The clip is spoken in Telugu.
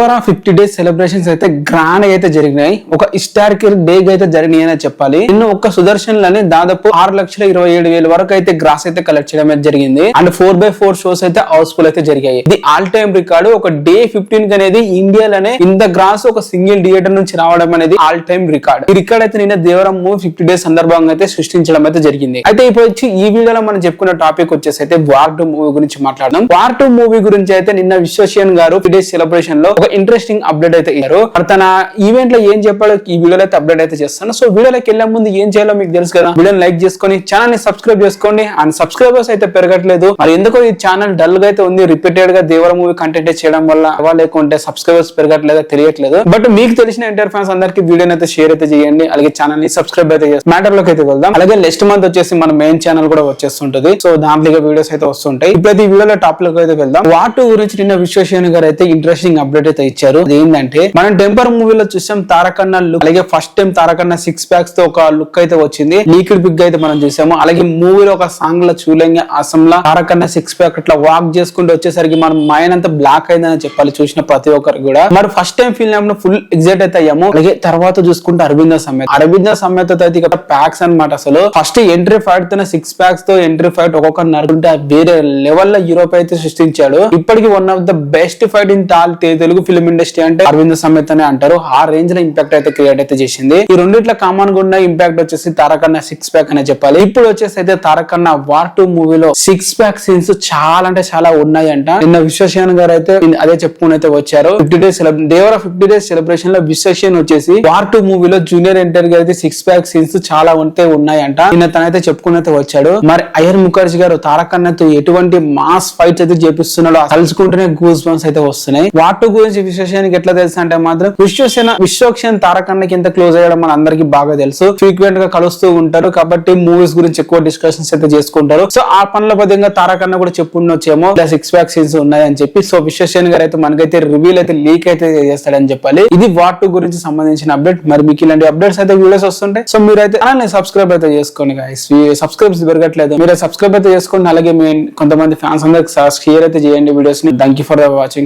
దేవరా 50 days సెలబ్రేషన్స్ అయితే గ్రాండ్ అయితే జరిగినాయి. ఒక హిస్టారికల్ డే అయితే జరిగినాయి అని చెప్పాలి. నిన్న ఒక్క సుదర్శన్లని దాదాపు 6,27,000 వరకు అయితే గ్రాస్ అయితే కలెక్ట్ చేయడం అయితే జరిగింది. అండ్ 4x4 షోస్ అయితే హౌస్ఫుల్ అయితే జరిగాయి. ఇది ఆల్ టైమ్ రికార్డు. ఒక డే 15 అనేది ఇండియాలోనే ఇంత గ్రాస్ ఒక సింగిల్ థియేటర్ నుంచి రావడం అనేది ఆల్ టైమ్ రికార్డ్. ఈ రికార్డ్ అయితే నిన్న దేవరం మూవీ 50 days సందర్భంగా అయితే సృష్టించడం అయితే జరిగింది. అయితే ఇప్పుడు వచ్చి ఈ వీడియోలో మనం చెప్పుకున్న టాపిక్ వచ్చేసి అయితే వార్ 2 మూవీ గురించి మాట్లాడదాం. వార్ 2 మూవీ గురించి అయితే నిన్న విశ్వసేన్ గారు 50 days సెలబ్రేషన్ లో ఒక ఇంట్రెస్టింగ్ అప్డేట్ అయితే ఇచ్చారు. తన ఈవెంట్ లో ఏం చెప్పాలో ఈ వీడియోలో అయితే అప్డేట్ అయితే చేస్తాను. సో వీడియోలోకి వెళ్లే ముందు ఏం చేయాలో మీకు తెలుసు కదా. వీడియోని లైక్ చేసుకొని ఛానల్ ని సబ్స్క్రైబ్ చేసుకోండి. అండ్ సబ్స్క్రైబర్స్ అయితే పెరగట్లేదు. మరి ఎందుకో ఈ ఛానల్ డల్ గా అయితే ఉంది. రిపీటెడ్ గా దేవర మూవీ కంటెంట్ చేయడం వల్ల లేకుంటే సబ్స్క్రైబర్స్ పెరగట్లేదు తెలియట్లేదు. బట్ మీకు తెలిసిన ఇంటర్ ఫ్యాన్స్ అందరికి వీడియోని అయితే షేర్ అయితే చేయండి. అలాగే ఛానల్ ని సబ్స్క్రైబ్ అయితే చేయండి. మ్యాటర్ లోకి అయితే వెళ్దాం. అలాగే నెక్స్ట్ మంత్ వచ్చేసి మన మెయిన్ ఛానల్ కూడా వచ్చేస్తుంటది. సో దాంట్లో వీడియోస్ అయితే వస్తుంటాయి. ఇప్పుడైతే ఈ వీడియోలో టాప్ లోకి అయితే వెళ్దాం. వార్ 2 గురించి నిన్న విశ్వసేన్ గారు అయితే ఇంట్రెస్టింగ్ అప్డేట్ అయితే ఇచ్చారు. ఏంటంటే మనం టెంపర్ మూవీలో చూసాం తారకన్న లుక్. అలాగే ఫస్ట్ టైం తారకన్న 6 packs తో ఒక లుక్ అయితే వచ్చింది. లీక్డ్ పిక్ అయితే మనం చూసాము. అలాగే మూవీలో ఒక సాంగ్ లో చూడంగా అసంలా తారకన్న 6 pack అట్లా వాక్ చేసుకుంటూ వచ్చేసరికి మనం మైండ్ అంతా బ్లాక్ అయిందని చెప్పాలి చూసిన ప్రతి ఒక్కరికి కూడా. మరి ఫస్ట్ టైం ఫీల్ అయినప్పుడు ఫుల్ ఎగ్జైట్ అయితే అయ్యాము. అలాగే తర్వాత చూసుకుంటే అరవింద సమేత అయితే ఇక్కడ ప్యాక్స్ అనమాట. అసలు ఫస్ట్ ఎంట్రీ ఫైట్ తో 6 packs తో ఎంట్రీ ఫైట్ ఒక్కొక్క నరుకుంటే వేరే లెవెల్ లో యూరోప్ అయితే సృష్టించాడు. ఇప్పటికి one of the best fight in all Telugu film industry అంటే అరవింద సమేత అనే అంటారు. ఆ రేంజ్ లో ఇంపాక్ట్ అయితే క్రియేట్ అయితే చేసింది. ఈ రెండిట్లో కామన్ గా ఉన్న ఇంపాక్ట్ వచ్చేసి తారకన్న 6 pack అనే చెప్పాలి. ఇప్పుడు వచ్చేసి అయితే తారకన్న వార్ 2 మూవీలో 6 pack సీన్స్ చాలా అంటే చాలా ఉన్నాయంట. నిన్న విశ్వసేన్ గారు అయితే అదే చెప్పుకుని అయితే వచ్చారు. 50 days దేవరా 50 days సెలబ్రేషన్ లో విశ్వసేన్ వచ్చేసి వార్ 2 మూవీలో జూనియర్ ఎన్టీఆర్ గారి 6 pack సీన్స్ చాలా ఉన్నాయంట. నిన్న తనైతే చెప్పుకుని అయితే వచ్చాడు. మరి అయ్యర్ ముఖర్జీ గారు తారకన్నతో ఎటువంటి మాస్ ఫైట్స్ అయితే చేపిస్తున్నాడో తలుచుకుంటేనే గూస్ బంప్స్ అయితే వస్తున్నాయి. వార్ 2 గురించి విశ్వసేన్ ఎట్లా తెలుసు అంటే మాత్రం విశ్వసేన్ తారకన్నకి ఎంత క్లోజ్ అయ్యడం మన అందరికి బాగా తెలుసు. ఫ్రీక్వెంట్ గా కలుస్తూ ఉంటారు కాబట్టి మూవీస్ గురించి ఎక్కువ డిస్కషన్స్ అయితే చేసుకుంటారు. సో ఆ పనుల బద్దంగా తారకన్న కూడా చెప్పుండొచ్చేమో ఇలా 6 pack సీన్స్ ఉన్నాయని చెప్పి. సో విశ్వసేన్ గారు అయితే మనకైతే రివీల్ అయితే లీక్ అయితే చేస్తాడని చెప్పాలి. ఇది వార్ 2 గురించి సంబంధించిన అప్డేట్. మరి మీకు ఇలాంటి అప్డేట్స్ అయితే వీడియోస్ వస్తుంటాయి. సో మీరైతే సబ్స్క్రైబ్ అయితే చేసుకోండి గైస్. సబ్స్క్రైబ్స్ పెరగట్లేదు, మీరు సబ్స్క్రైబ్ అయితే చేసుకోండి. అలాగే కొంతమంది ఫ్యాన్స్ అందరికి షేర్ అయితే చేయండి వీడియోస్ ని. Thank you for watching.